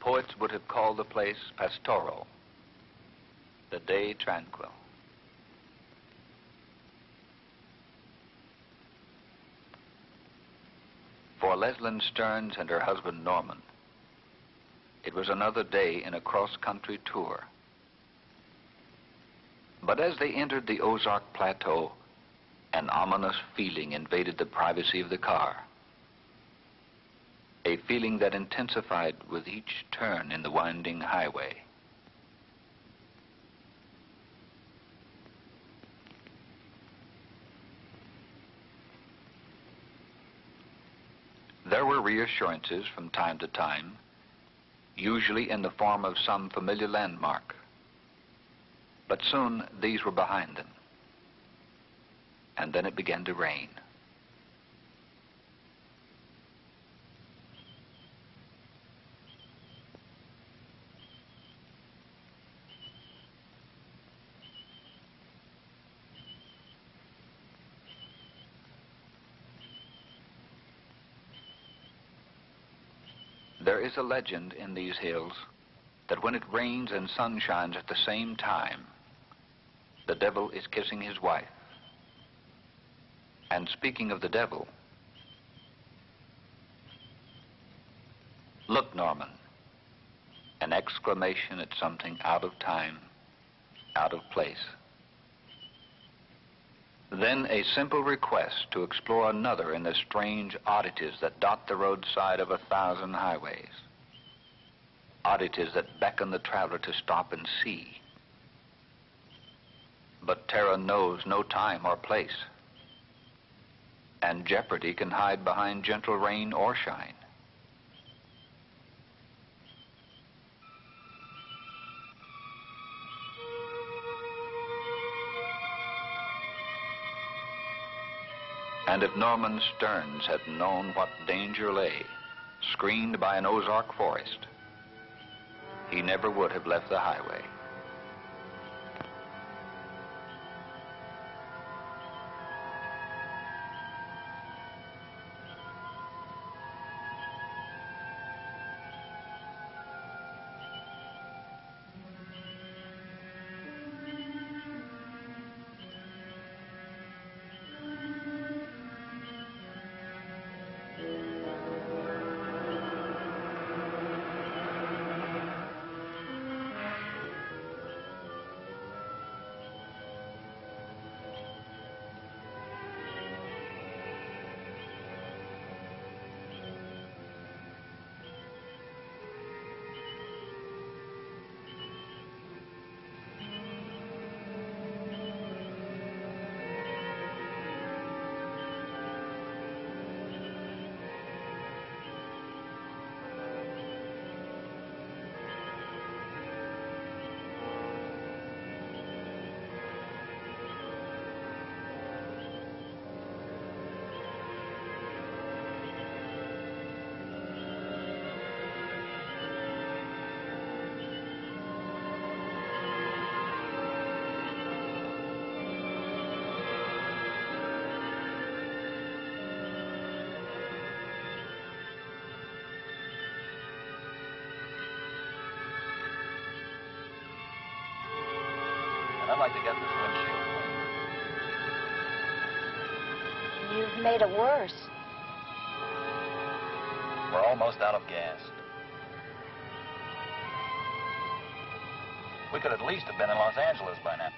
poets would have called the place pastoral, the day tranquil. For Leslyn Stearns and her husband Norman, it was another day in a cross-country tour. But as they entered the Ozark Plateau, an ominous feeling invaded the privacy of the car. A feeling that intensified with each turn in the winding highway. There were reassurances from time to time, usually in the form of some familiar landmark. But soon these were behind them. And then it began to rain. There is a legend in these hills that when it rains and sun shines at the same time, the devil is kissing his wife. And speaking of the devil, look, Norman, an exclamation at something out of time, out of place. Then a simple request to explore another in the strange oddities that dot the roadside of 1,000 highways. Oddities that beckon the traveler to stop and see. But terror knows no time or place. And jeopardy can hide behind gentle rain or shine. And if Norman Stearns had known what danger lay, screened by an Ozark forest, he never would have left the highway. I'd like to get this windshield clean. You've made it worse. We're almost out of gas. We could at least have been in Los Angeles by now.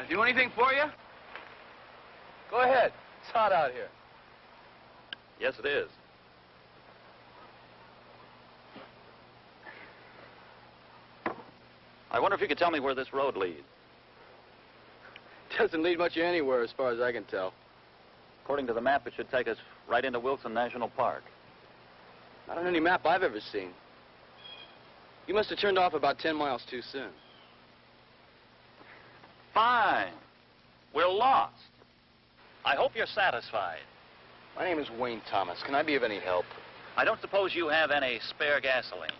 Can I do anything for you? Go ahead. It's hot out here. Yes, it is. I wonder if you could tell me where this road leads. Doesn't lead much anywhere as far as I can tell. According to the map, it should take us right into Wilson National Park. Not on any map I've ever seen. You must have turned off about 10 miles too soon. Fine. We're lost. I hope you're satisfied. My name is Wayne Thomas. Can I be of any help? I don't suppose you have any spare gasoline.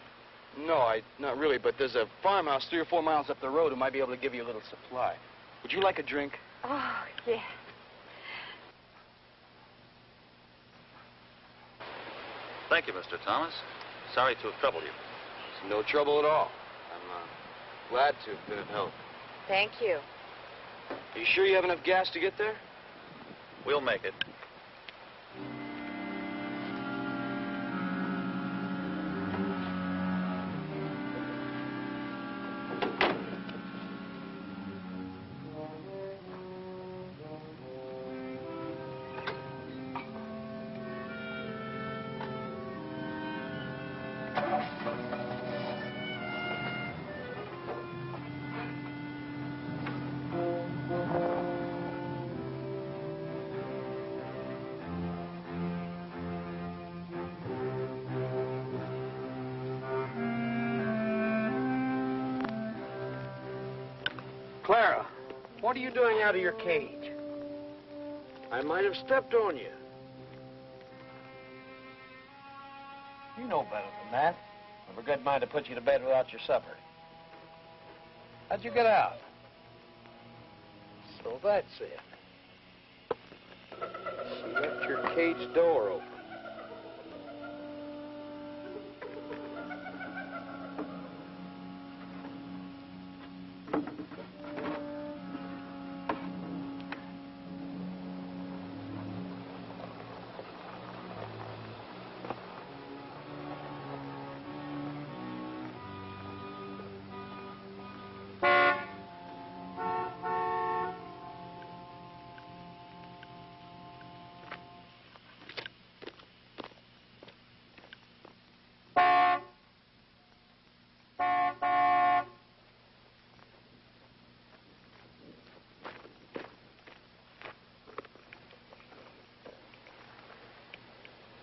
No, not really, but there's a farmhouse 3 or 4 miles up the road who might be able to give you a little supply. Would you like a drink? Oh, yes. Thank you, Mr. Thomas. Sorry to have troubled you. It's no trouble at all. I'm glad to have been of help. Thank you. Are you sure you have enough gas to get there? We'll make it. Clara, what are you doing out of your cage? I might have stepped on you. You know better than that. I've a good mind to put you to bed without your supper. How'd you get out? So that's it. She left your cage door open.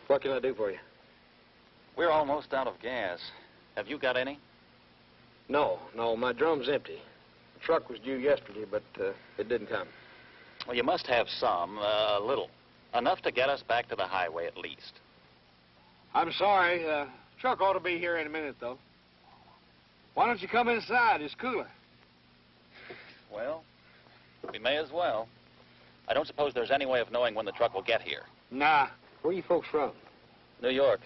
What can I do for you? We're almost out of gas. Have you got any? No, my drum's empty. The truck was due yesterday, but it didn't come. Well, you must have some, a little. Enough to get us back to the highway at least. I'm sorry. Truck ought to be here in a minute, though. Why don't you come inside? It's cooler. Well, we may as well. I don't suppose there's any way of knowing when the truck will get here. Nah. Where are you folks from? New York.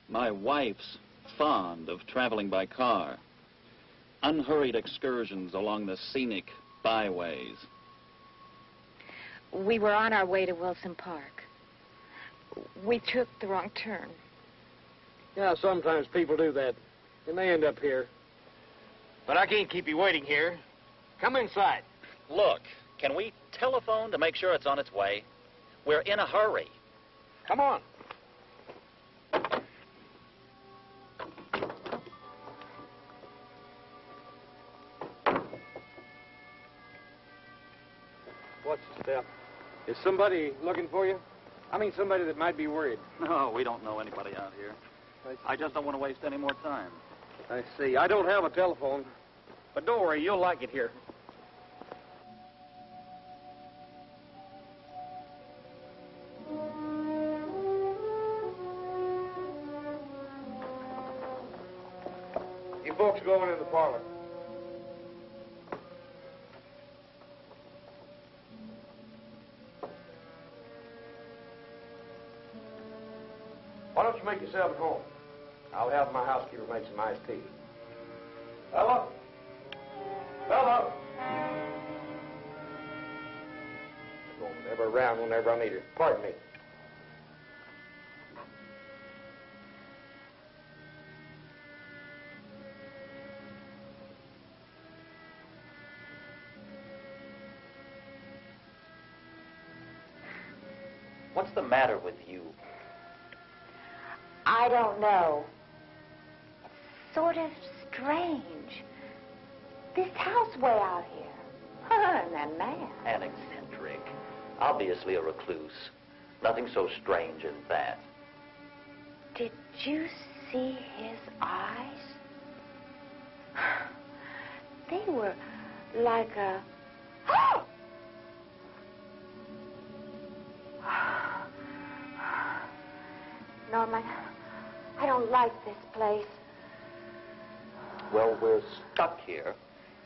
My wife's fond of traveling by car. Unhurried excursions along the scenic byways. We were on our way to Wilson Park. We took the wrong turn. Yeah, sometimes people do that, and they end up here. But I can't keep you waiting here. Come inside. Look, can we telephone to make sure it's on its way? We're in a hurry. Come on. What's the step? Is somebody looking for you? I mean somebody that might be worried. No, we don't know anybody out here. I just don't want to waste any more time. I see. I don't have a telephone. But don't worry, you'll like it here. You folks going in the parlor. Why don't you make yourself at home? I'll have my housekeeper make some iced tea. Bella? Bella? Going never around whenever I need her. Pardon me. What's the matter with you? I don't know. It's sort of strange. This house way out here. And that man. An eccentric. Obviously a recluse. Nothing so strange as that. Did you see his eyes? They were like a... Norman, I don't like this place. Well, we're stuck here,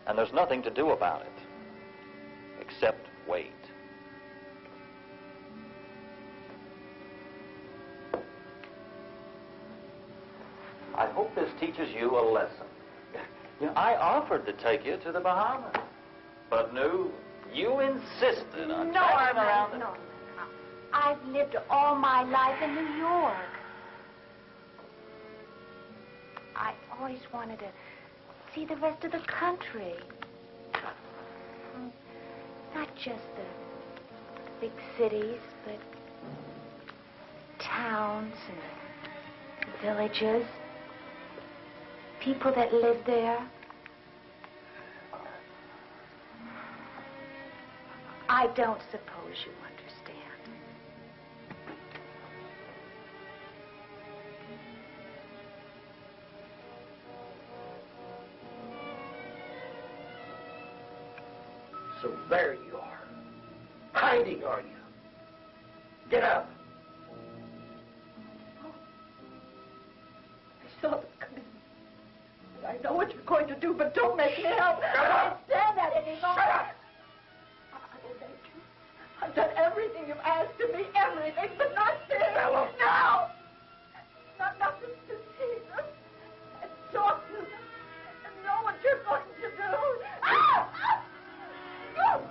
and there's nothing to do about it. Except wait. I hope this teaches you a lesson. You know, I offered to take you to the Bahamas, but no, you insisted on driving around. Norman, I've lived all my life in New York. I always wanted to see the rest of the country. Not just the big cities, but towns and villages. People that live there. I don't suppose you understand. So there you are. Hiding, are you? Get up. I saw them coming. I know what you're going to do, but don't make me help. I can't stand that anymore. Shut up! I obeyed you. I've done everything you've asked of me, everything, but not this. Bella! No! Not nothing to see them and talk to them and know what you're going to do. Ah! Now,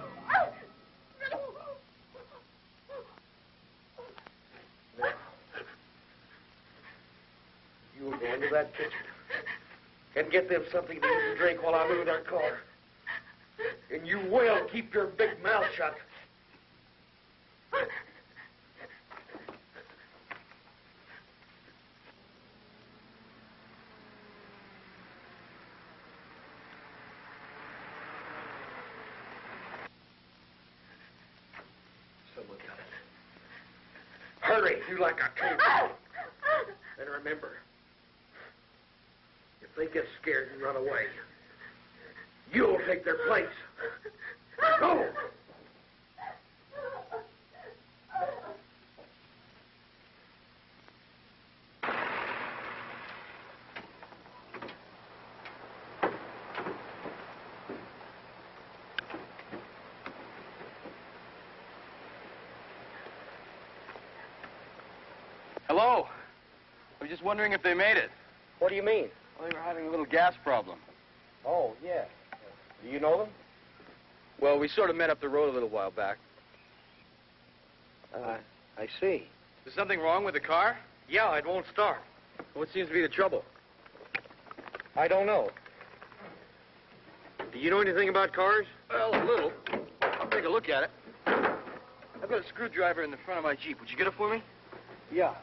you will go into that kitchen and get them something to eat and drink while I move their car. And you will keep your big mouth shut. Someone got it. Hurry, do like I told you. And remember, if they get scared and run away, you'll take their place. Go! Hello. I was just wondering if they made it. What do you mean? Well, they were having a little gas problem. Oh, yeah. Do you know them? Well, we sort of met up the road a little while back. I see. Is something wrong with the car? Yeah, it won't start. What seems to be the trouble? I don't know. Do you know anything about cars? Well, a little. I'll take a look at it. I've got a screwdriver in the front of my Jeep. Would you get it for me? Yeah.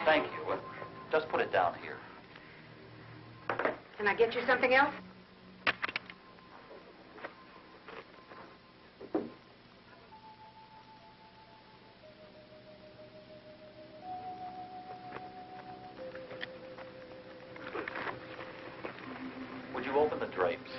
Thank you. Just put it down here. Can I get you something else? Would you open the drapes?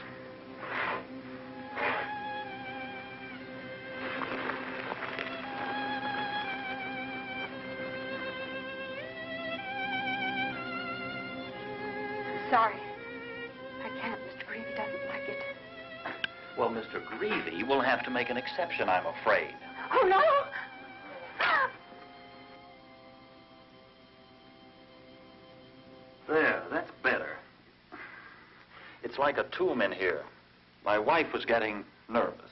Sorry. I can't. Mr. Greavy doesn't like it. Well, Mr. Greavy will have to make an exception, I'm afraid. Oh, no! There, that's better. It's like a tomb in here. My wife was getting nervous.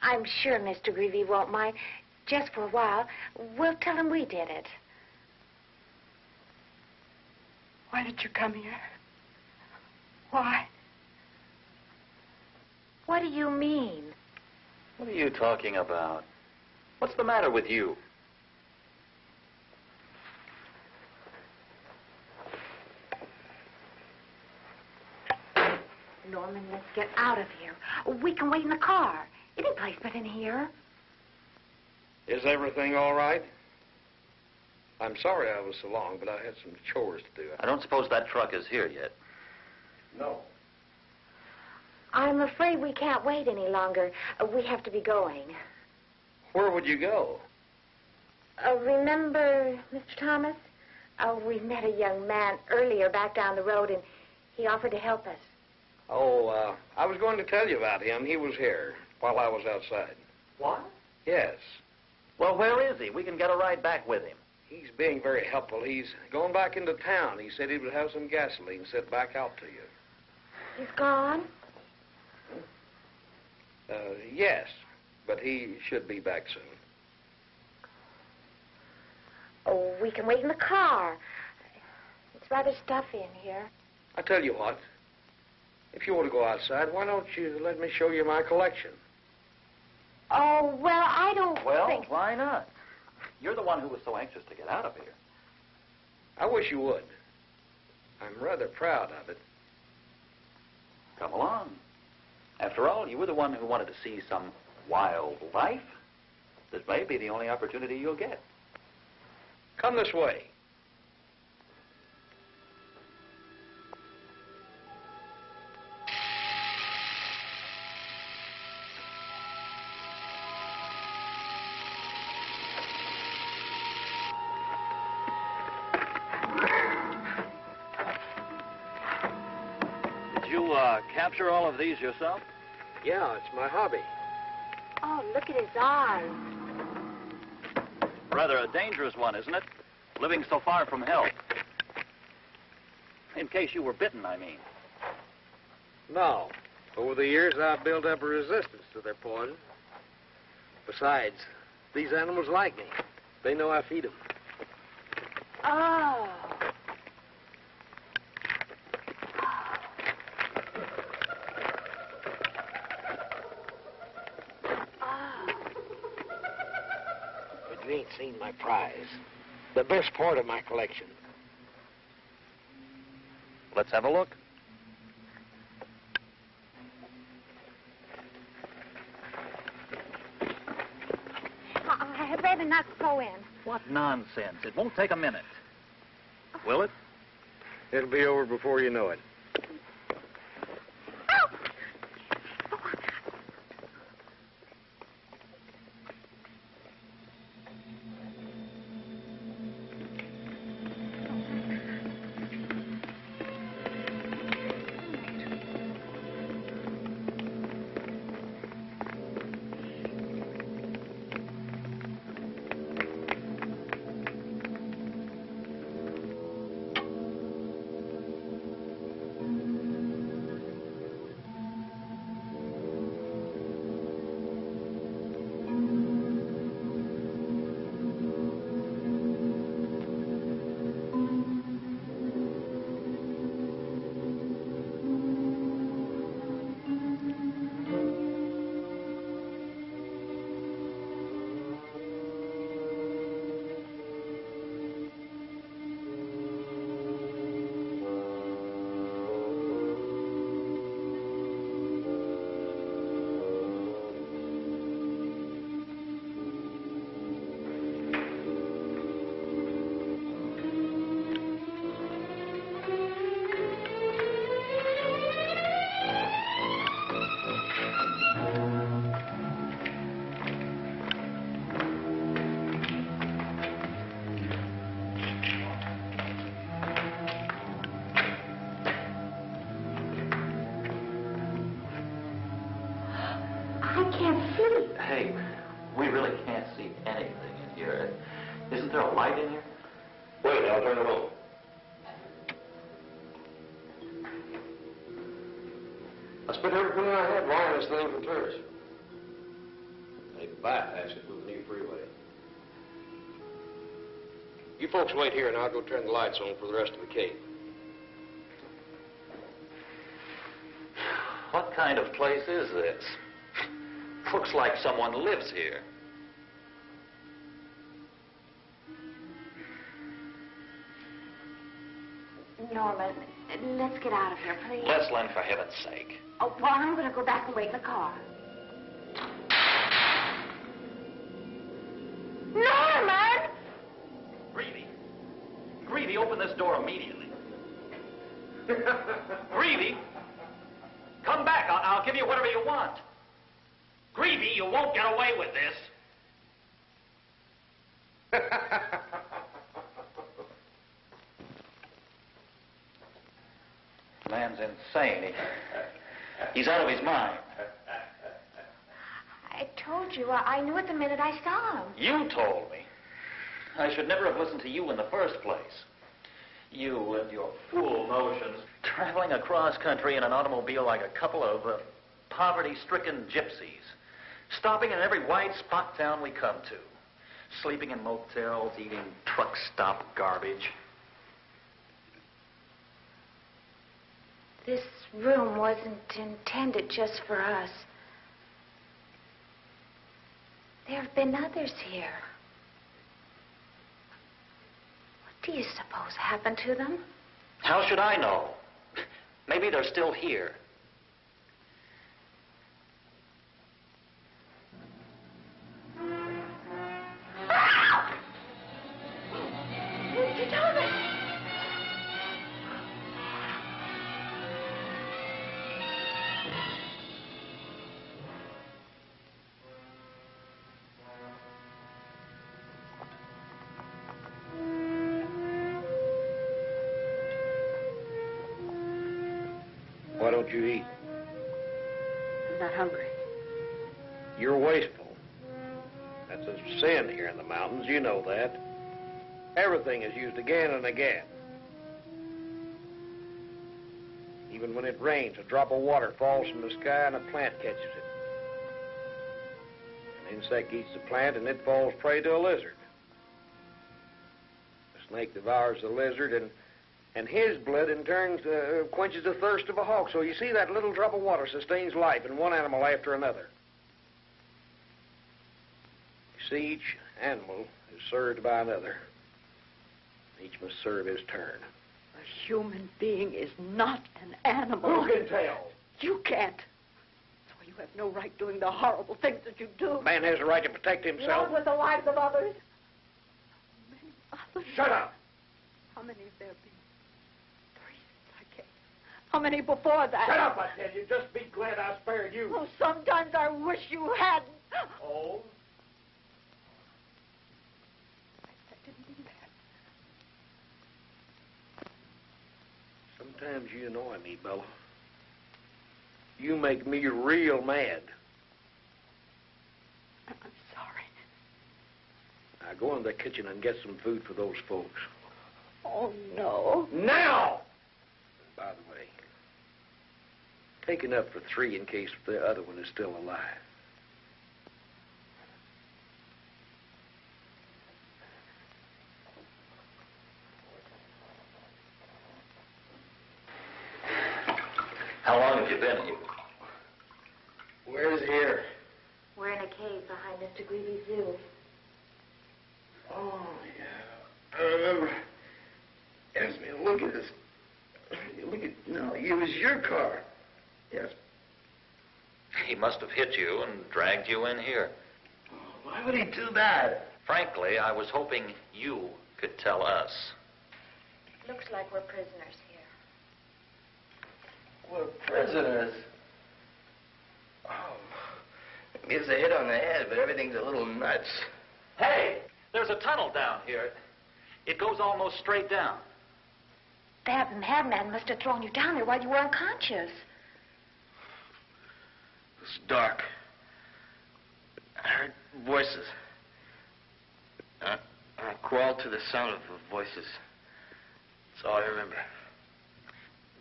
I'm sure Mr. Greavy won't mind. Just for a while, we'll tell him we did it. Why did you come here? Why? What do you mean? What are you talking about? What's the matter with you? Norman, let's get out of here. We can wait in the car. Any place but in here. Is everything all right? I'm sorry I was so long, but I had some chores to do. I don't suppose that truck is here yet. No. I'm afraid we can't wait any longer. We have to be going. Where would you go? Remember, Mr. Thomas? We met a young man earlier back down the road, and he offered to help us. Oh, I was going to tell you about him. He was here while I was outside. What? Yes. Well, where is he? We can get a ride back with him. He's being very helpful. He's going back into town. He said he would have some gasoline sent back out to you. He's gone? Yes, but he should be back soon. Oh, we can wait in the car. It's rather stuffy in here. I tell you what. If you want to go outside, why don't you let me show you my collection? Oh, well, I don't Well, think... why not? You're the one who was so anxious to get out of here. I wish you would. I'm rather proud of it. Come along. After all, you were the one who wanted to see some wildlife. This may be the only opportunity you'll get. Come this way. Did you capture all of these yourself? Yeah, it's my hobby. Oh, look at his eyes. Rather a dangerous one, isn't it? Living so far from help. In case you were bitten, I mean. No. Over the years, I've built up a resistance to their poison. Besides, these animals like me. They know I feed them. Oh. But you ain't seen my prize. The best part of my collection. Let's have a look. I'd rather not go in. What nonsense. It won't take a minute. Will it? It'll be over before you know it. Hey, we really can't see anything in here. Isn't there a light in here? Wait, I'll turn it on. I spent every penny I had buying this thing for tourists. They bypassed it with the new freeway. You folks wait here and I'll go turn the lights on for the rest of the cave. What kind of place is this? Looks like someone lives here. Norman, let's get out of here, please. Leslin, for heaven's sake. Oh, well, I'm going to go back and wait in the car. Norman! Greavy, open this door immediately. Greavy, come back. I'll give you whatever you want. Greavy, you won't get away with this. Man's insane. He's out of his mind. I told you. I knew it the minute I saw him. You told me. I should never have listened to you in the first place. You and your fool notions. Traveling across country in an automobile like a couple of poverty-stricken gypsies. Stopping in every white spot town we come to. Sleeping in motels, eating truck stop garbage. This room wasn't intended just for us. There have been others here. What do you suppose happened to them? How should I know? Maybe they're still here. You told me. Why don't you eat? I'm not hungry. You're wasteful. That's a sin here in the mountains, you know that. Everything is used again and again. Even when it rains, a drop of water falls from the sky and a plant catches it. An insect eats the plant and it falls prey to a lizard. The snake devours the lizard and his blood in turn quenches the thirst of a hawk. So you see, that little drop of water sustains life in one animal after another. You see, each animal is served by another. Each must serve his turn. A human being is not an animal. Who can tell? You can't. So you have no right doing the horrible things that you do. Man has a right to protect himself. Not with the lives of others. How many others? Shut up! How many have there been? 3 since I came. How many before that? Shut up, I tell you. Just be glad I spared you. Oh, sometimes I wish you hadn't. Oh? I didn't mean that. Sometimes you annoy me, Bella. You make me real mad. I'm sorry. Now go in the kitchen and get some food for those folks. Oh, no. Now! And by the way, take enough for 3 in case the other one is still alive. How long have you been here? Where's here? We're in a cave behind Mr. Greavy's zoo. Oh, yeah. I remember. Yes, man, look at this. Look at, no, it was your car. Yes. He must have hit you and dragged you in here. Why would he do that? Frankly, I was hoping you could tell us. Looks like we're prisoners here. We're prisoners. Oh, it's a hit on the head, but everything's a little nuts. Hey, there's a tunnel down here. It goes almost straight down. That madman must have thrown you down there while you were unconscious. It's dark. I heard voices. I crawled to the sound of the voices. That's all I remember.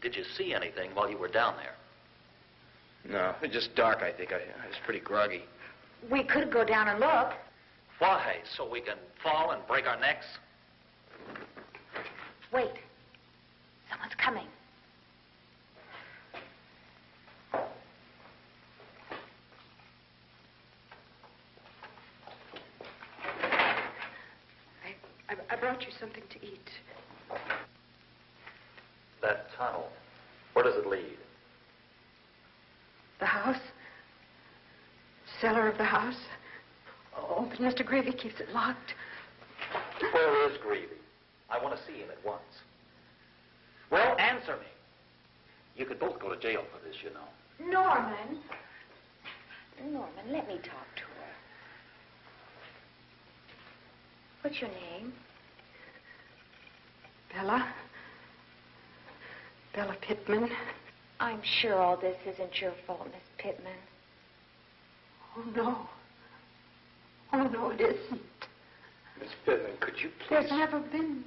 Did you see anything while you were down there? No, it's just dark, I think. I was pretty groggy. We could go down and look. Why? So we can fall and break our necks? Wait. Someone's coming. I brought you something to eat. That tunnel, where does it lead? The house? Cellar of the house? Oh, but Mr. Gravy keeps it locked. Where is Greavy? I want to see him at once. Well, answer me. You could both go to jail for this, you know. Norman. Norman, let me talk to her. What's your name? Bella? Bella Pittman? I'm sure all this isn't your fault, Miss Pittman. Oh, no. Oh, no, it isn't. Miss Pittman, could you please... There's never been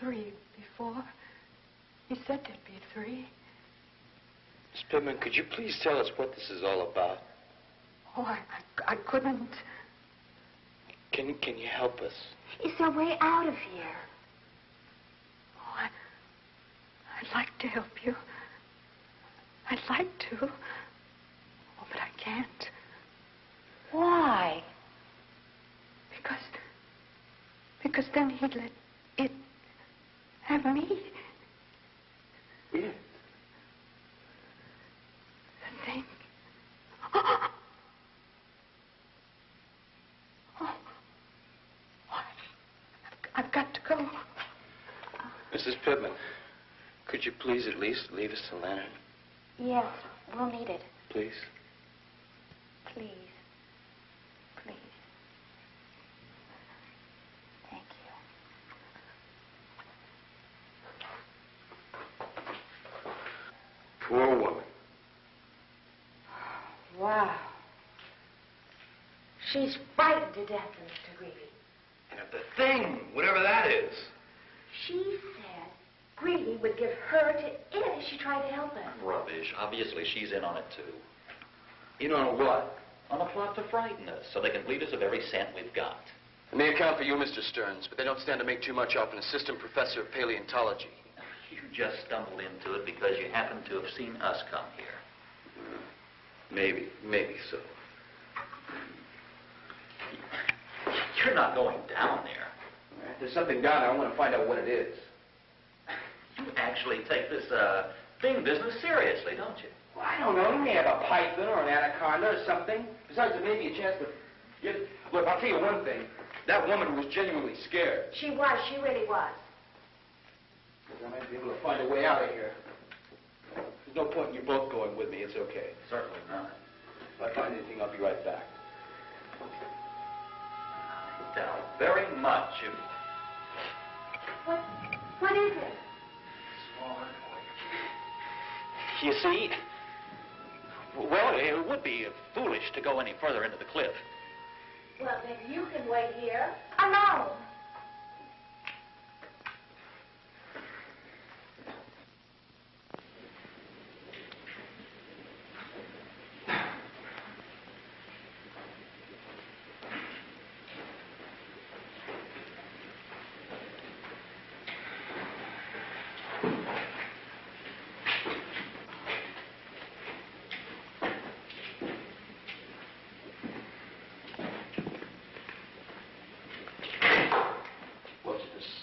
3 before. He said there'd be 3. Miss Pittman, could you please tell us what this is all about? Oh, I couldn't. Can you help us? Is there a way out of here? Oh, I'd like to help you. I'd like to. Oh, but I can't. Why? Because then he'd let it have me. It? The thing. Oh. I've got to go. Mrs. Pittman, could you please at least leave us the lantern? Yes, we'll need it. Please? Please. Please. Thank you. Poor woman. Wow. She's frightened to death, Mr. Greavy. And the thing, whatever that is. She said Greavy would give her to it if she tried to help us. Rubbish. Obviously, she's in on it, too. You know what? On a plot to frighten us, so they can bleed us of every cent we've got. It may account for you, Mr. Stearns, but they don't stand to make too much off an assistant professor of paleontology. You just stumbled into it because you happened to have seen us come here. Maybe so. You're not going down there. If there's something down there, I want to find out what it is. You actually take this thing business seriously, don't you? Well, I don't know. You may have a python or an anaconda or something. Besides, there may be a chance to get... Look, I'll tell you one thing. That woman was genuinely scared. She was. She really was. I might be able to find a way out of here. There's no point in you both going with me. It's okay. Certainly not. If I find anything, I'll be right back. I doubt very much if... What is it? You see, well, it would be foolish to go any further into the cliff. Well, then you can wait here alone.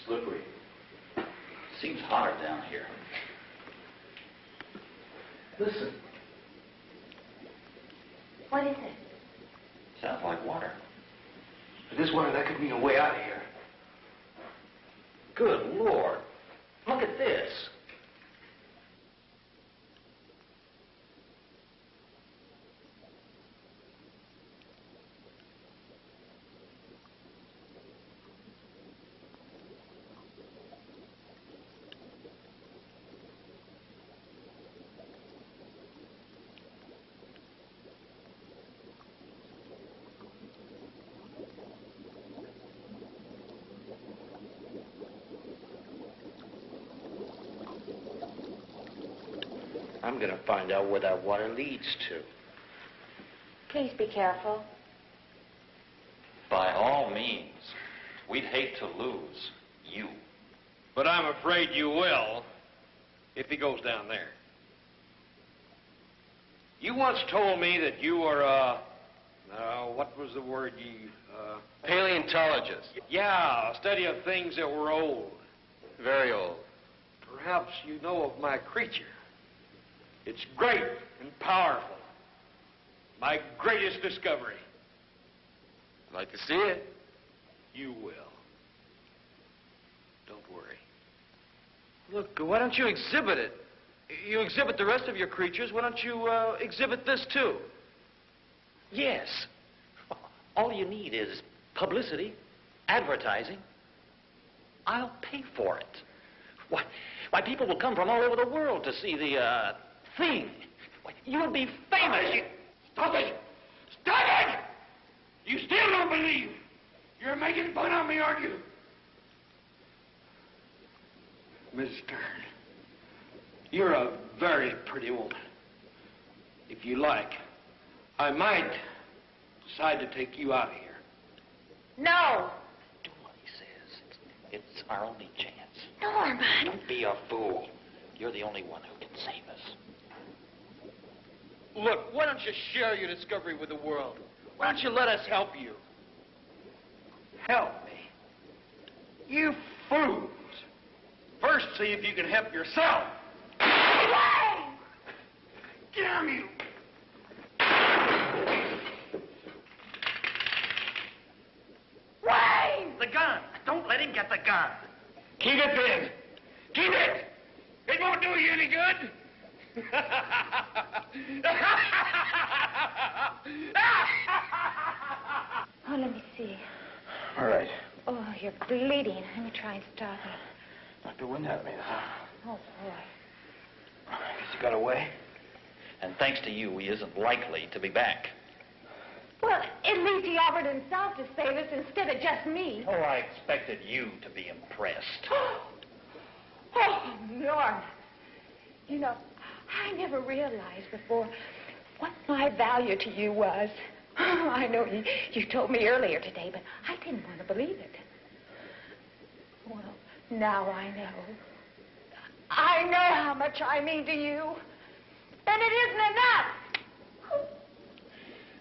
Slippery. Seems hard down here. Listen. What is it? Sounds like water. If this water, that could mean a way out of here. Good Lord. Look at this. I'm going to find out where that water leads to. Please be careful. By all means. We'd hate to lose you. But I'm afraid you will if he goes down there. You once told me that you were, what was the word you, Paleontologist. Yeah, a study of things that were old. Very old. Perhaps you know of my creature. It's great and powerful. My greatest discovery. I'd like to see it. You will. Don't worry. Look, why don't you exhibit it? You exhibit the rest of your creatures. Why don't you exhibit this too? Yes. All you need is publicity, advertising. I'll pay for it. Why, people will come from all over the world to see the thing. Why, you'll be famous. Stop it! Stop it! You still don't believe. You're making fun of me, aren't you? Miss Stern, you're a very pretty woman. If you like, I might decide to take you out of here. No! Do what he says. It's our only chance. Norman! Don't be a fool. You're the only one who can save us. Look, why don't you share your discovery with the world? Why don't you let us help you? Help me? You fools! First, see if you can help yourself. Wayne! Damn you! Wayne! The gun. Don't let him get the gun. Keep it then. Keep it! It won't do you any good. Oh, let me see. All right. Oh, you're bleeding. Let me try and stop it. Dr. Wynn had me, huh? Oh, boy. Guess he got away. And thanks to you, he isn't likely to be back. Well, at least he offered himself to save us instead of just me. Oh, I expected you to be impressed. Oh, Norman. You know, I never realized before what my value to you was. I know you told me earlier today, but I didn't want to believe it. Well, now I know. I know how much I mean to you. And it isn't enough.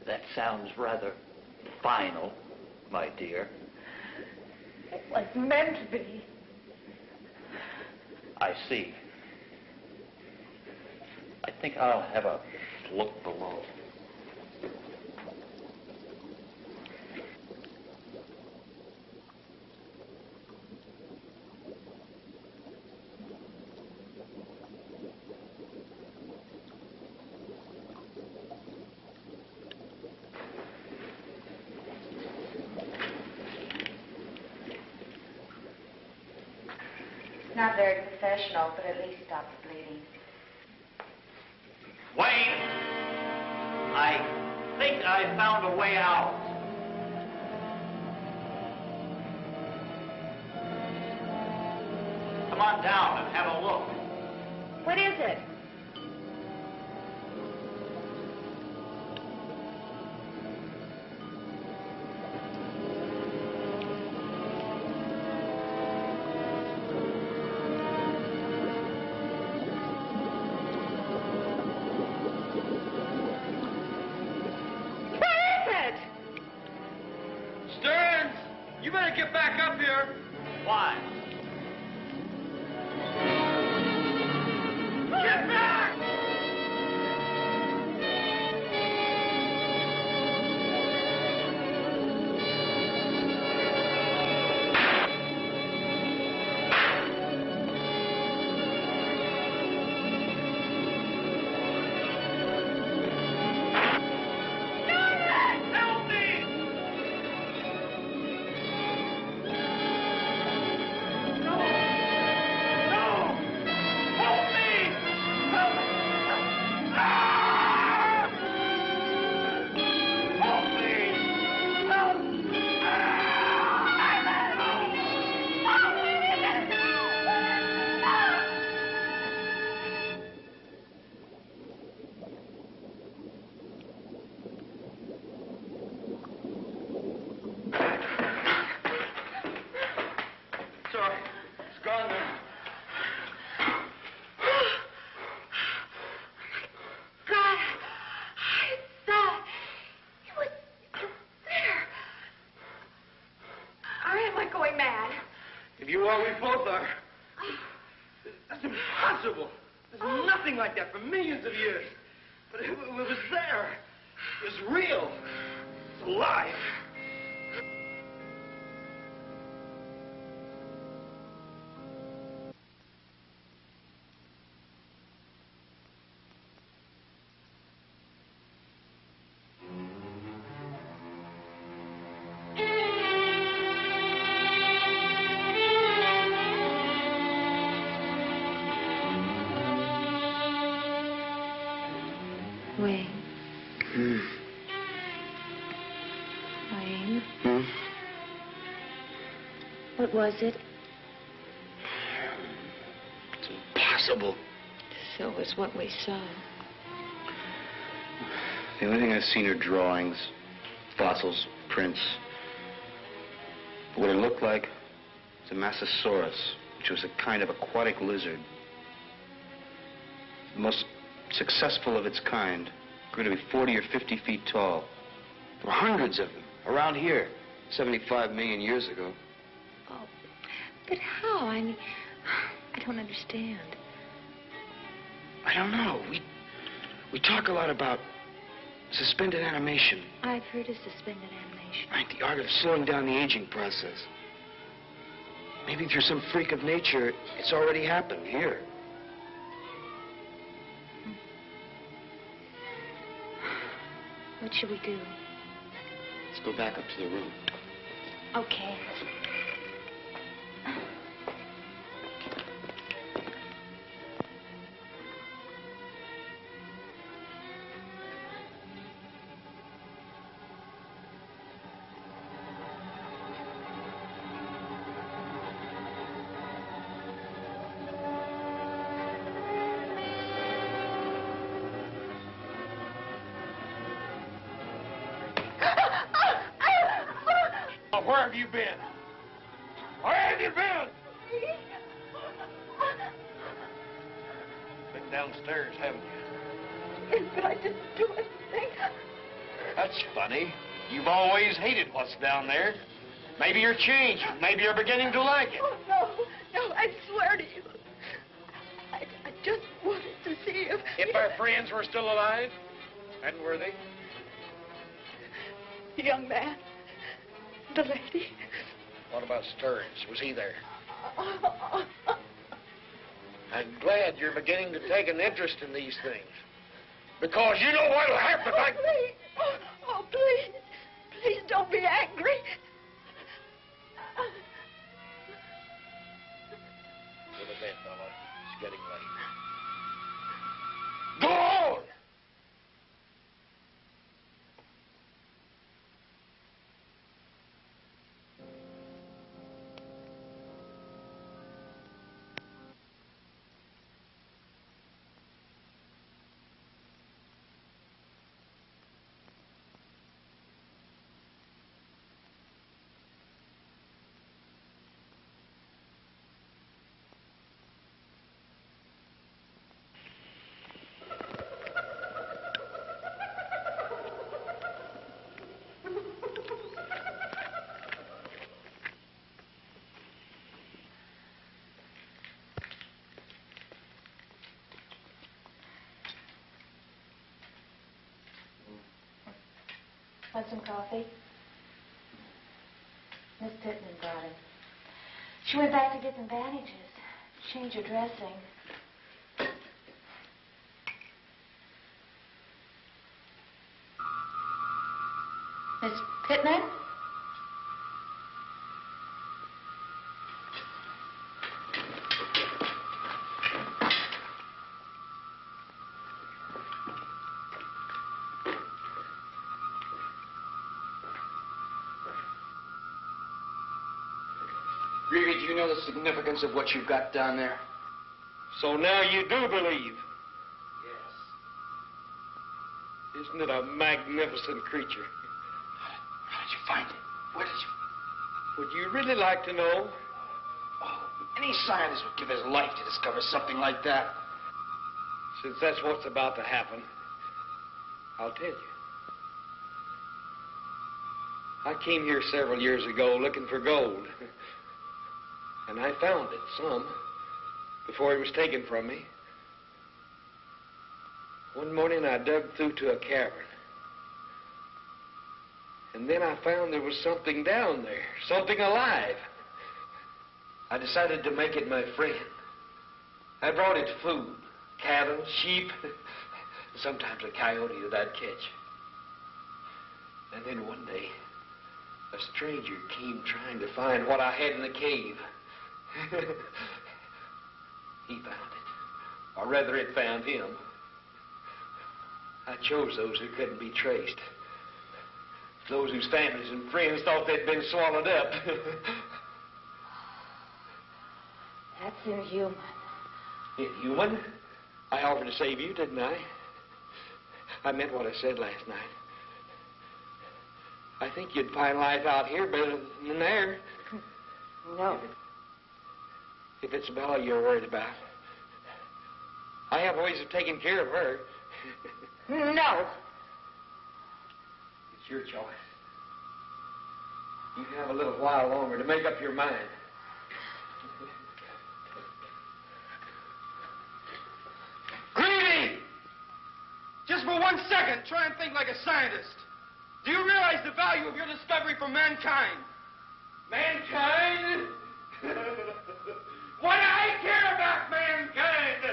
That sounds rather final, my dear. It was meant to be. I see. I think I'll have a look below. Not very professional, but at least stop the bleeding. Wayne! I think I found a way out. Come on down and have a look. What is it? Stearns, you better get back up here. Why? Get back! Help me! Well, we both are. That's impossible. There's nothing like that for millions of years. But it was there. It was real. It's alive. Wayne. Wayne. What was it? It's impossible. So was what we saw. The only thing I've seen are drawings, fossils, prints. But what it looked like was a Massasaurus, which was a kind of aquatic lizard. The most successful of its kind, grew to be 40 or 50 feet tall. There were hundreds of them around here 75 million years ago. Oh, but how? I mean, I don't understand. I don't know. We talk a lot about suspended animation. I've heard of suspended animation. Right, the art of slowing down the aging process. Maybe through some freak of nature, it's already happened here. What should we do? Let's go back up to the room. Okay. Where have you been? Where have you been? Been downstairs, haven't you? Yes, but I didn't do anything. That's funny. You've always hated what's down there. Maybe you're changed. Maybe you're beginning to like it. Oh, no, I swear to you. I just wanted to see if our friends were still alive, and were they? young man, the lady. What about Stearns? Was he there? I'm glad you're beginning to take an interest in these things. Because you know what'll happen. Please. Oh, please. Please don't be angry. Go to bed, fella. It's getting late. Go on! Want some coffee? Miss Pittman brought it. She went back to get some bandages. Change her dressing. Miss Pittman? Gregory, do you know the significance of what you've got down there? So now you do believe. Yes. Isn't it a magnificent creature? How did you find it? Where did you... Would you really like to know? Oh, any scientist would give his life to discover something like that. Since that's what's about to happen, I'll tell you. I came here several years ago looking for gold. And I found it, some, before it was taken from me. One morning I dug through to a cavern. And then I found there was something down there, something alive. I decided to make it my friend. I brought it food, cattle, sheep, sometimes a coyote that I'd catch. And then one day, a stranger came trying to find what I had in the cave. He found it, or rather it found him. I chose those who couldn't be traced. Those whose families and friends thought they'd been swallowed up. That's inhuman. Inhuman? I offered to save you, didn't I? I meant what I said last night. I think you'd find life out here better than there. No. If it's Bella you're worried about, I have ways of taking care of her. No. It's your choice. You have a little while longer to make up your mind. Greedy! Just for 1 second, try and think like a scientist. Do you realize the value of your discovery for mankind? Mankind? What do I care about mankind?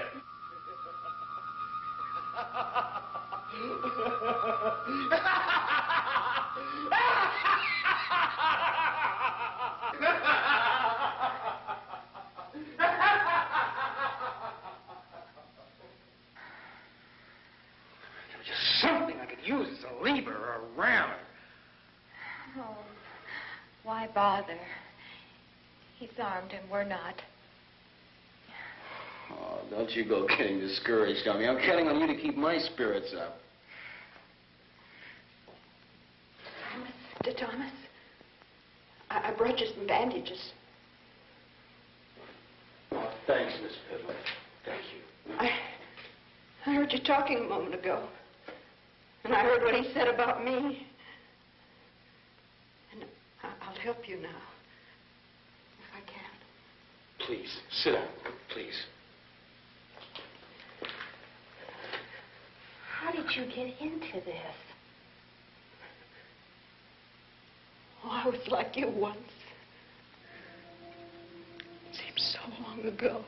Just something I could use as a lever or a ram. Oh, why bother? He's armed and we're not. Oh, don't you go getting discouraged on me. I'm counting on you to keep my spirits up. Thomas, I brought you some bandages. Oh, thanks, Miss Piddler. Thank you. I heard you talking a moment ago. And I heard what he said about me. And I'll help you now. If I can. Please, sit down. Please. How did you get into this? Oh, I was like you once. It seems so long ago.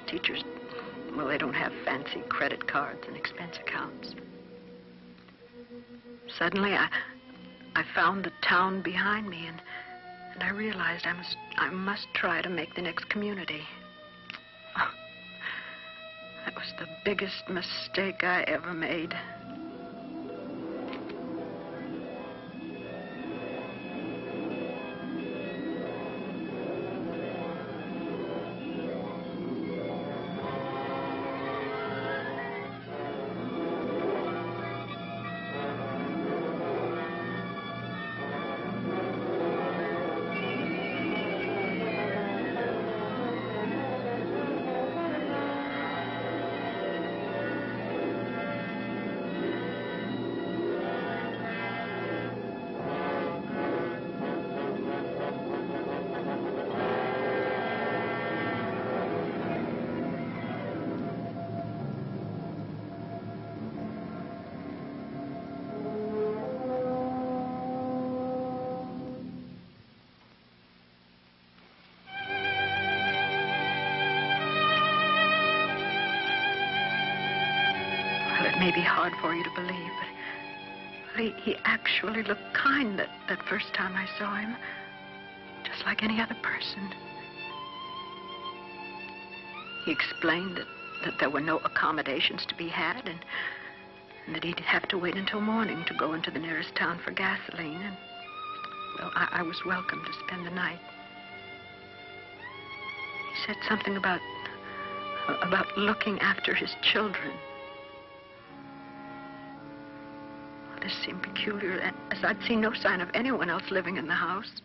Teachers, well, they don't have fancy credit cards and expense accounts. Suddenly, I found the town behind me, and I realized I must try to make the next community. Oh, that was the biggest mistake I ever made. It may be hard for you to believe, but he actually looked kind that first time I saw him. Just like any other person. He explained that there were no accommodations to be had, and that he'd have to wait until morning to go into the nearest town for gasoline. And, well, I was welcome to spend the night. He said something about looking after his children. This seemed peculiar, as I'd seen no sign of anyone else living in the house.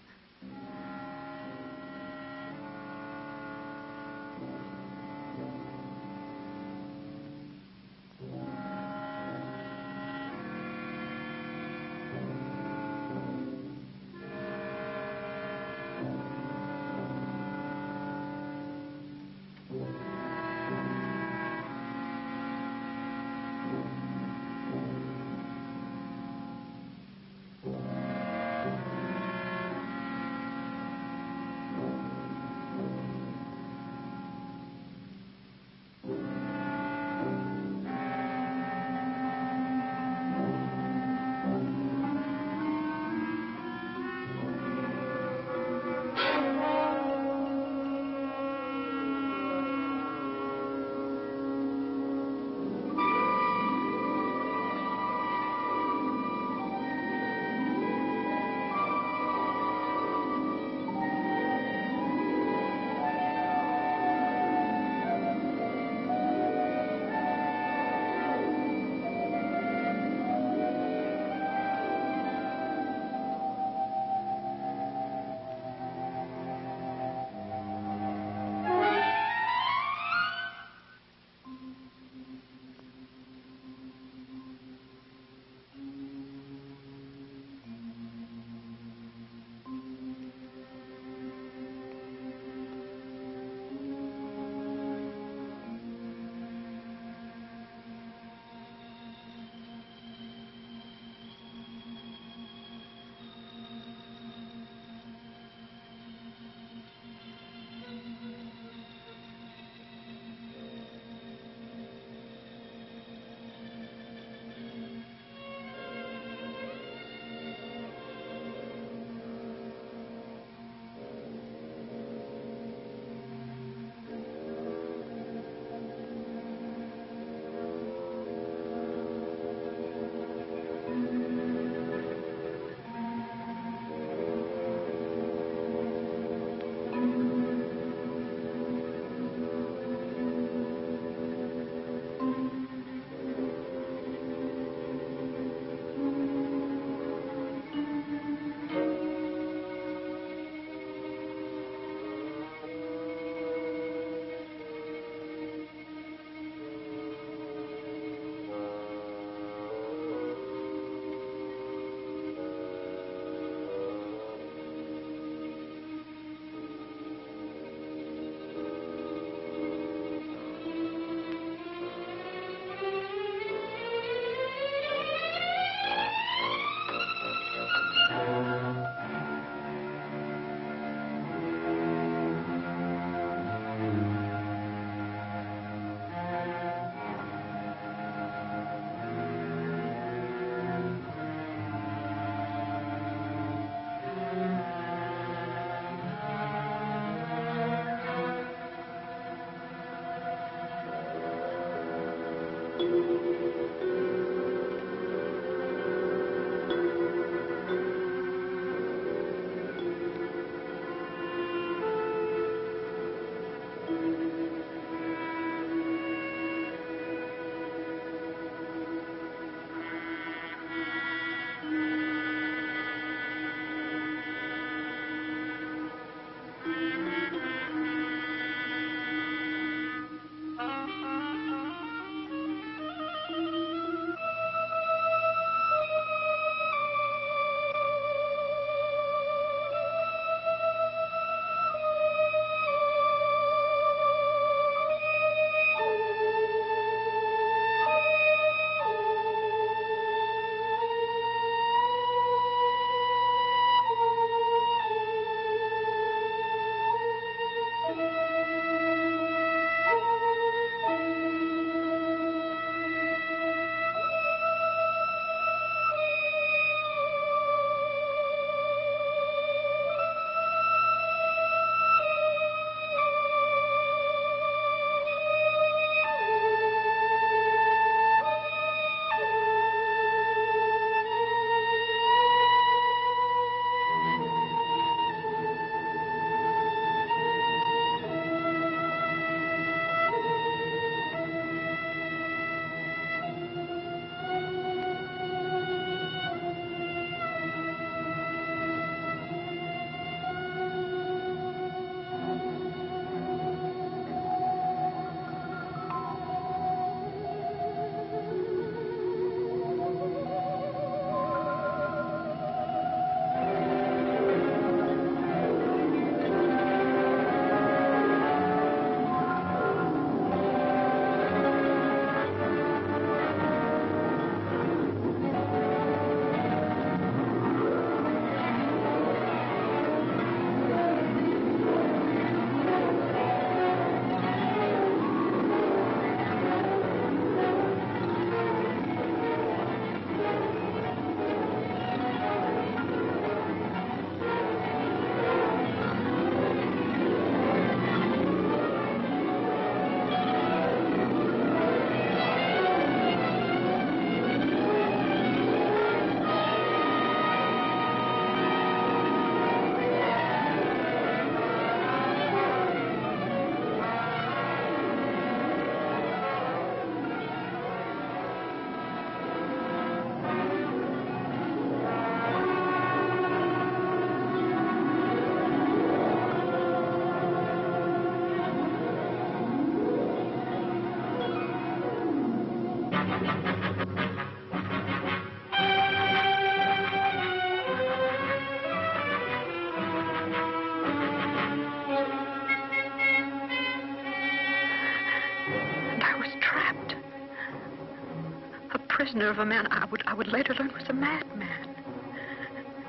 prisoner of a man I would later learn was a madman,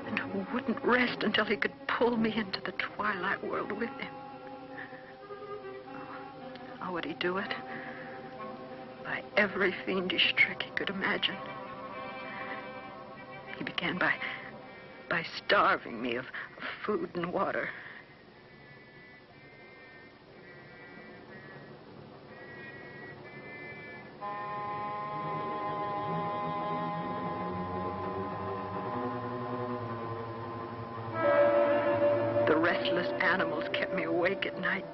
and who wouldn't rest until he could pull me into the twilight world with him. How would he do it? By every fiendish trick he could imagine. He began by starving me of food and water. The restless animals kept me awake at night.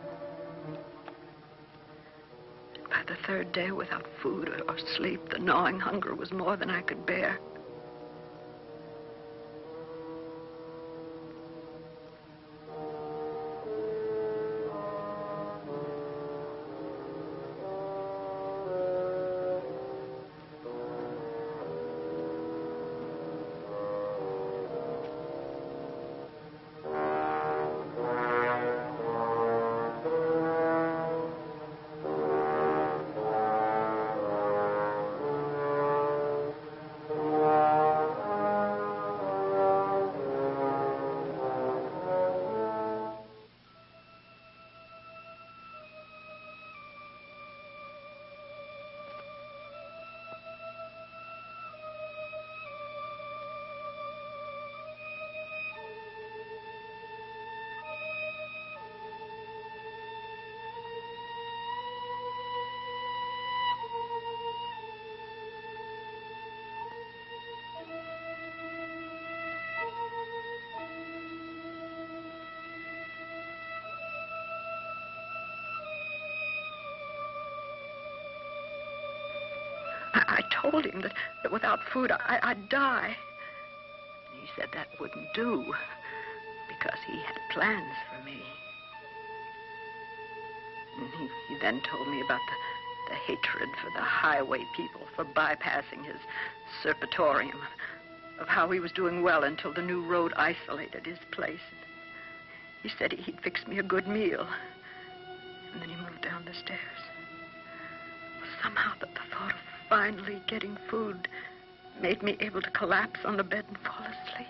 By the third day, without food or sleep, the gnawing hunger was more than I could bear. I told him that without food I'd die. He said that wouldn't do, because he had plans for me. And he then told me about the hatred for the highway people for bypassing his serpetorium, of how he was doing well until the new road isolated his place. He said he'd fix me a good meal, and then he moved down the stairs. Somehow the thought of finally getting food made me able to collapse on the bed and fall asleep.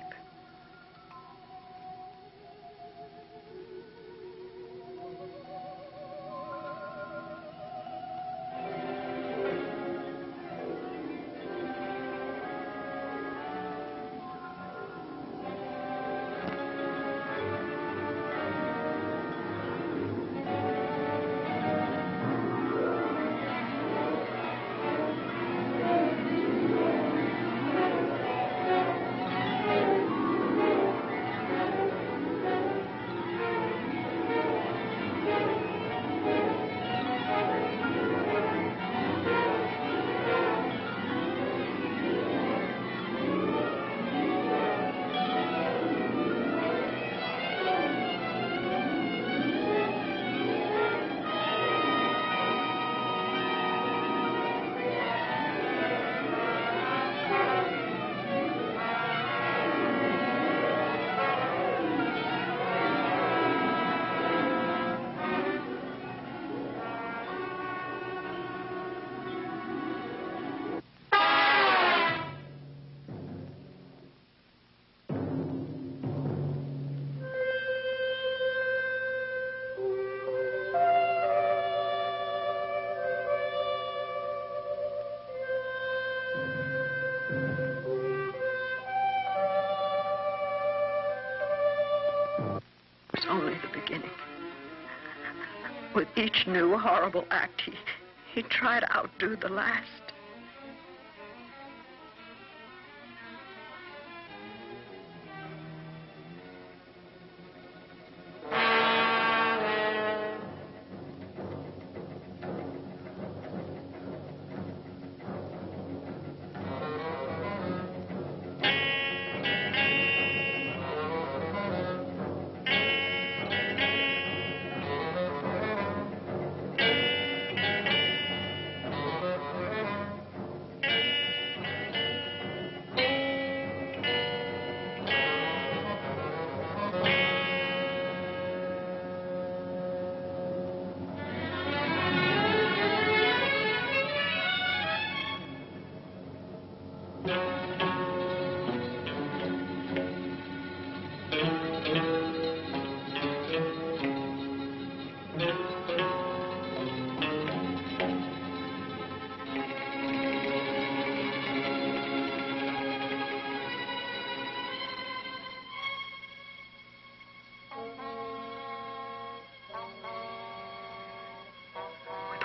Only the beginning. With each new horrible act, he tried to outdo the last.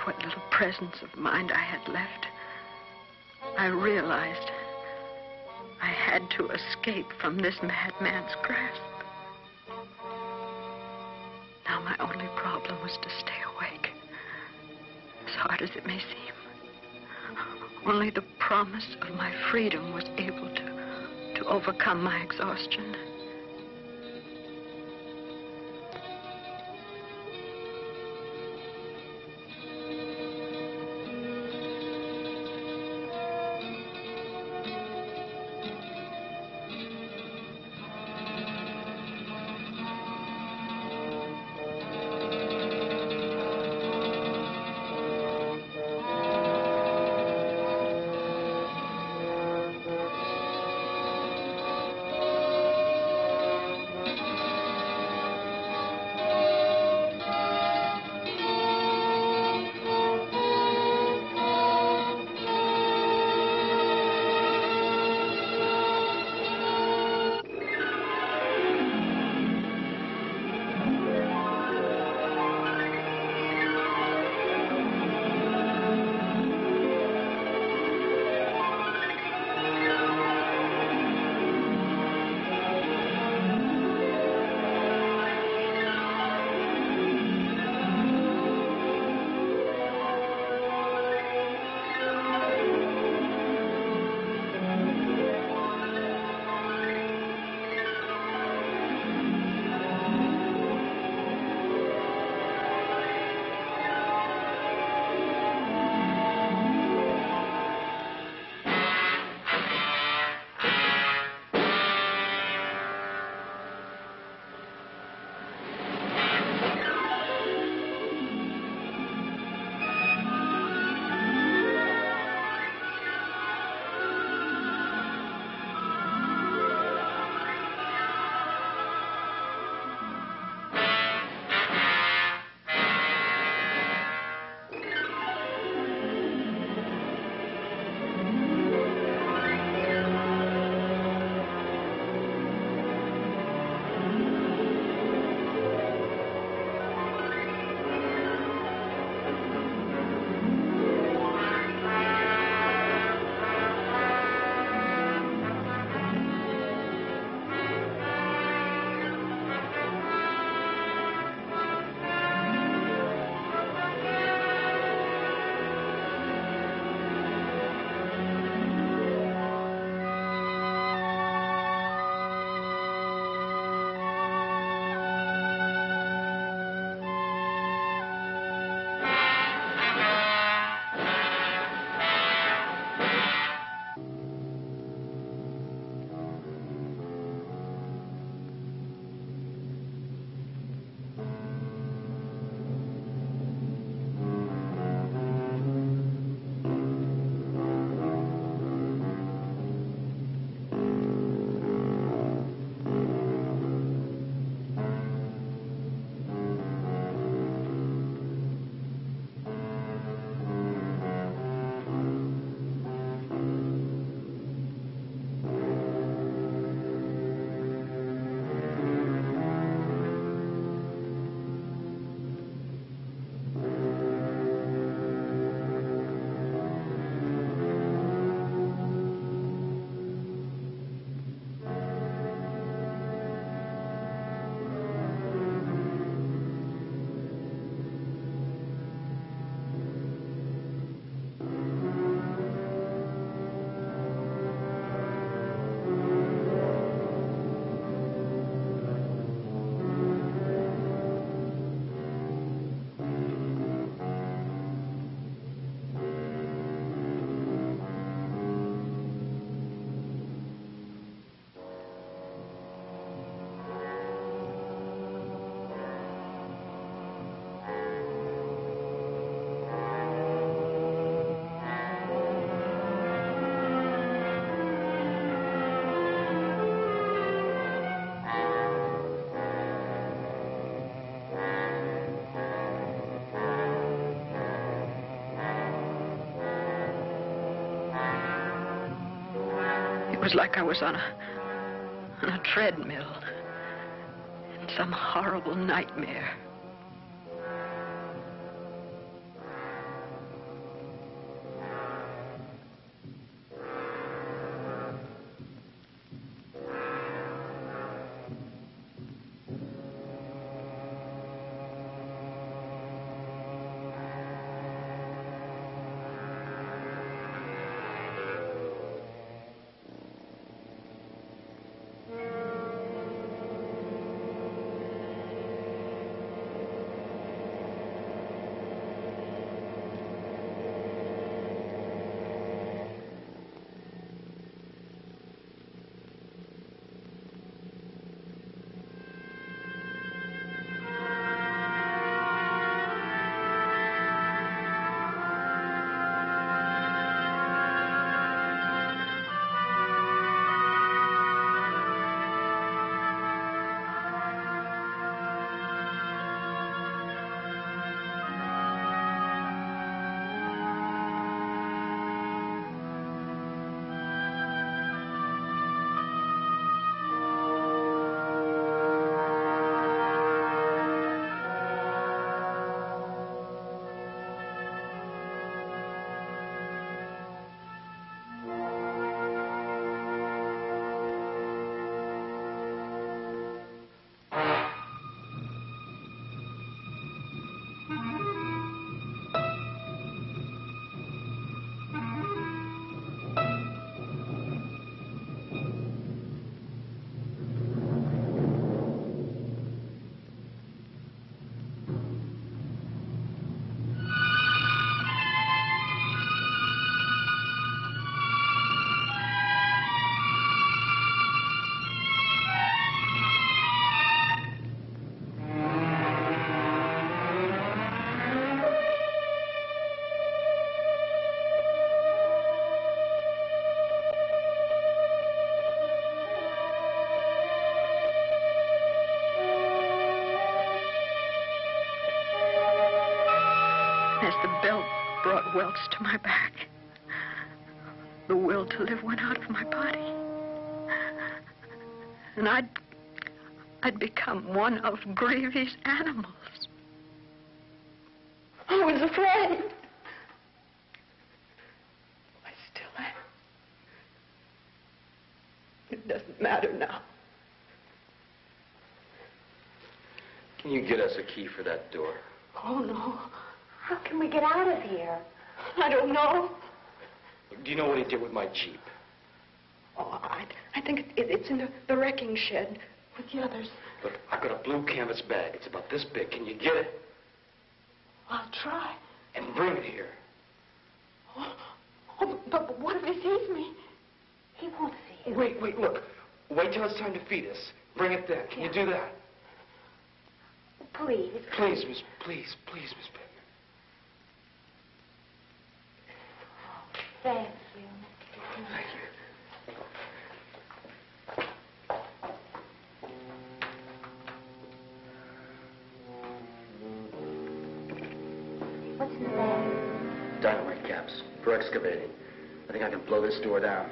What little presence of mind I had left, I realized I had to escape from this madman's grasp. Now my only problem was to stay awake, as hard as it may seem. Only the promise of my freedom was able to overcome my exhaustion. was like I was on a treadmill in some horrible nightmare. As the belt brought welts to my back, the will to live went out of my body. And I'd become one of Greavy's animals. I was afraid. I still am. It doesn't matter now. Can you get us a key for that door? Oh, no. How can we get out of here? I don't know. Do you know what he did with my Jeep? Oh, I think it's in the wrecking shed with the others. Look, I've got a blue canvas bag. It's about this big. Can you get it? I'll try. And bring it here. Oh, but what if he sees me? He won't see you. Wait, look. Wait till it's time to feed us. Bring it then. Can you do that? Please. Please, Miss Pittman. Thank you. Thank you. What's in the bag? Dynamite caps for excavating. I think I can blow this door down.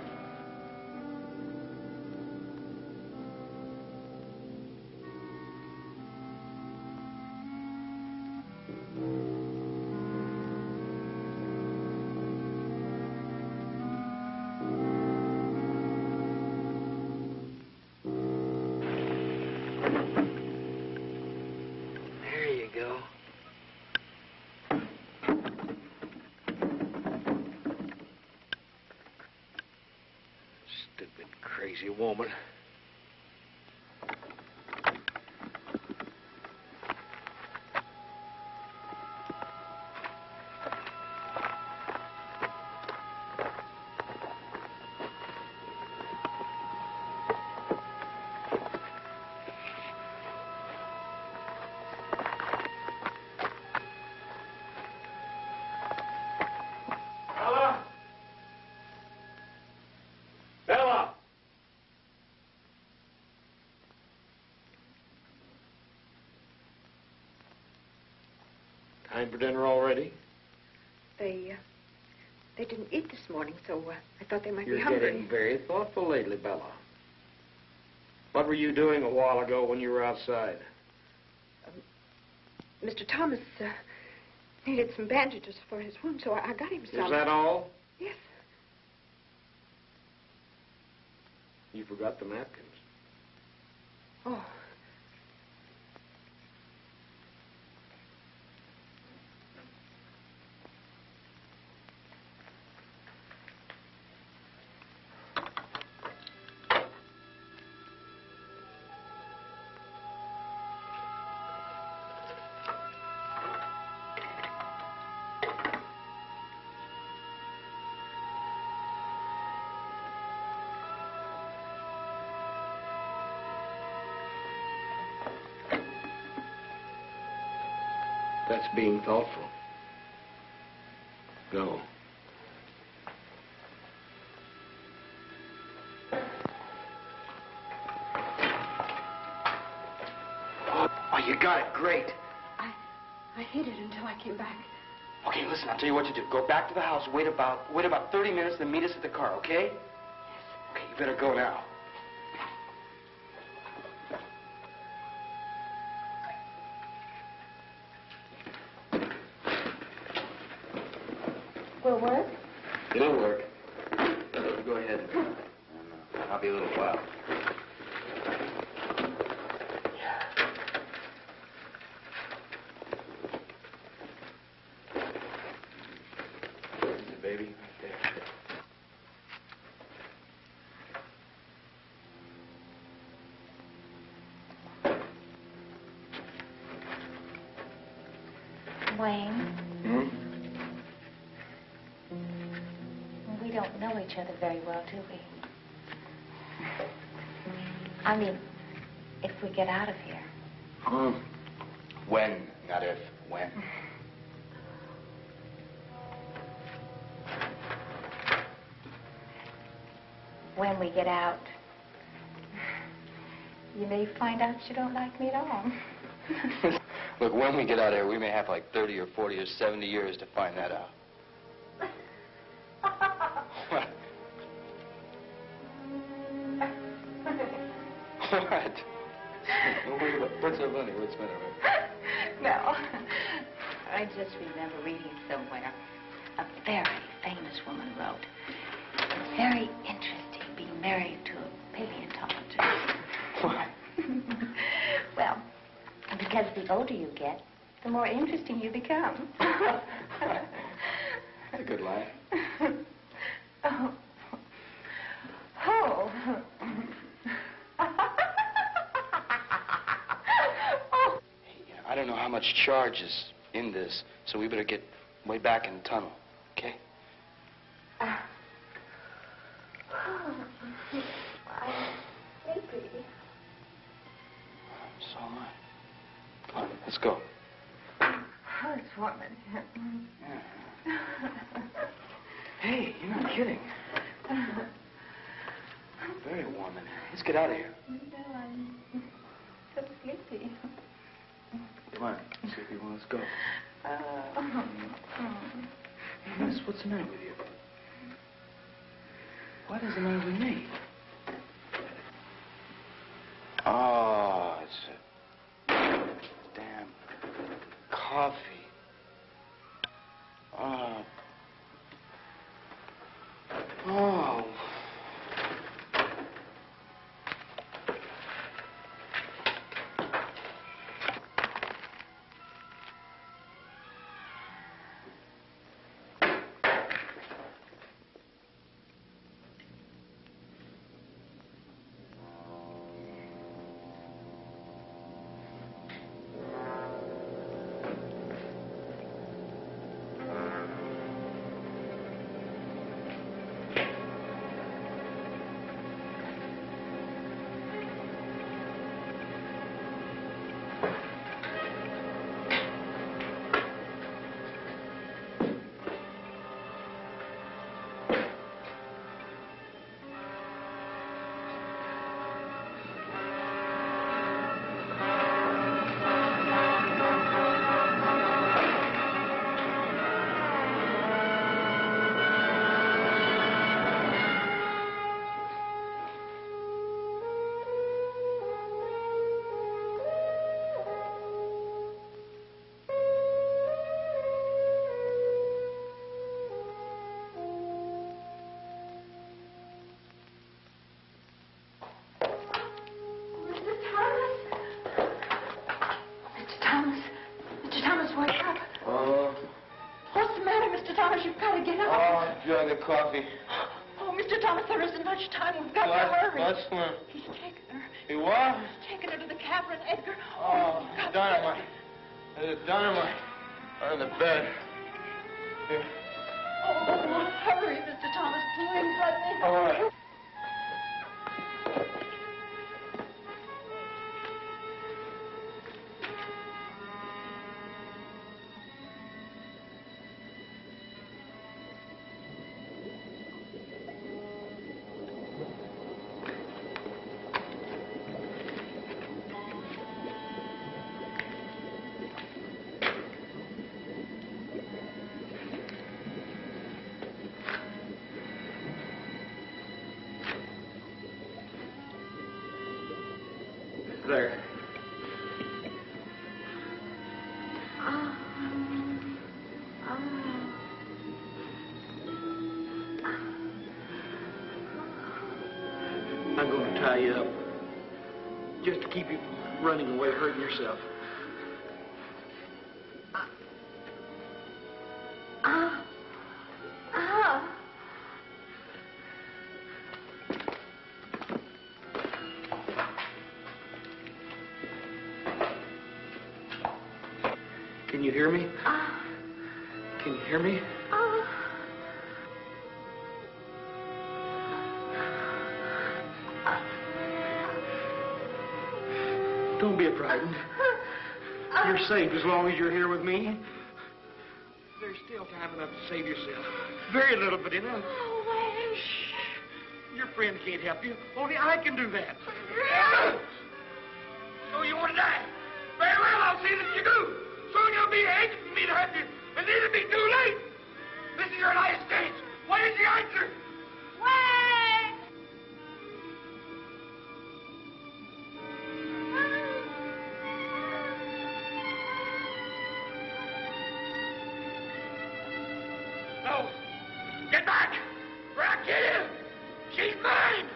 Crazy woman. Time for dinner already? They they didn't eat this morning, so I thought they might You're be hungry. getting very thoughtful lately, Bella. What were you doing a while ago when you were outside? Mr. Thomas needed some bandages for his wound, so I got him some. Is that all? Yes. You forgot the napkins. Oh. That's being thoughtful. Go. Oh, you got it. Great. I hid it until I came back. Okay, listen, I'll tell you what to do. Go back to the house, wait about 30 minutes, then meet us at the car, okay? Yes. Okay, you better go now. Will work? It'll work. Go ahead. I'll be a little while. There's the baby right there. Wayne, Hmm? we don't know each other very well, do we? I mean, if we get out of here. When, not if. When. When we get out, you may find out you don't like me at all. Look, when we get out of here, we may have like 30 or 40 or 70 years to find that out. What? What? What's so funny? What's the matter? No. I just remember reading somewhere a very famous woman wrote, "It's very interesting being married to a paleontologist." What? Well, because the older you get, the more interesting you become. That's a good line. Oh. Oh. Hey, I don't know how much charge is in this, so we better get way back in the tunnel, okay? I'm sleepy. So am I. Come on, let's go. Oh, it's warm in here. Yeah. Hey, you're not kidding. Very warm in here. Let's get out of here. No, I'm so sleepy. Come on, sleepy one, let's go. Hey, miss, what's the matter with you? What is the matter with me? Oh, it's a damn coffee. Oh. Oh. jug of coffee. Oh, Mr. Thomas, there isn't much time. We've got to hurry. What's the matter? He's taken her. He what? He's taken her to the cavern, Edgar. Oh, we've got to dynamite. There's dynamite on the bed. Here. Oh, hurry, Mr. Thomas. Please let me. All right. There. I'm going to tie you up. Just to keep you from running away, hurting yourself. Can you hear me? Can you hear me? Don't be frightened. You're safe as long as you're here with me. There's still time enough to save yourself. Very little, but enough. Shh. Your friend can't help you. Only I can do that. So you want to die? Very well, I'll see that you do. Soon you'll be anxious for me to help you, and it'll be too late. This is your last chance. What is the answer? Wait! No. Get back, or I'll kill you. She's mine.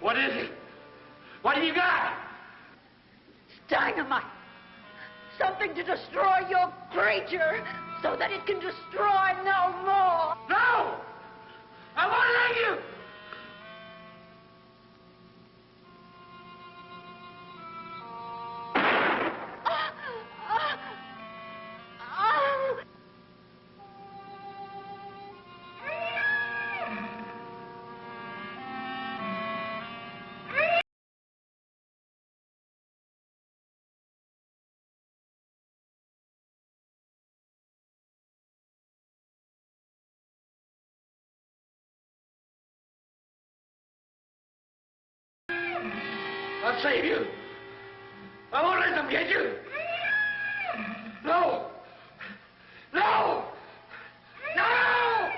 What is it? What have you got? It's dynamite. Something to destroy your creature so that it can destroy no more. No! I won't let you! I'll save you. I won't let them get you. No! No! No!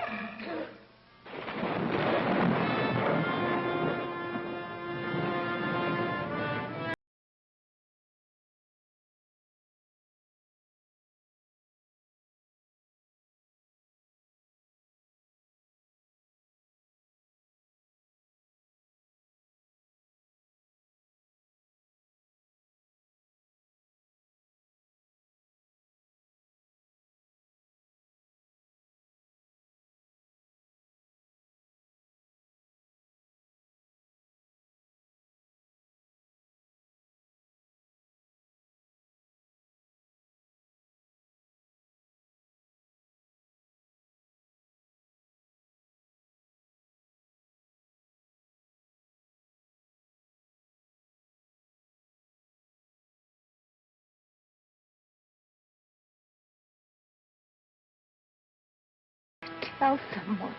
tell someone.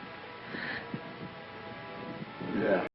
Yeah.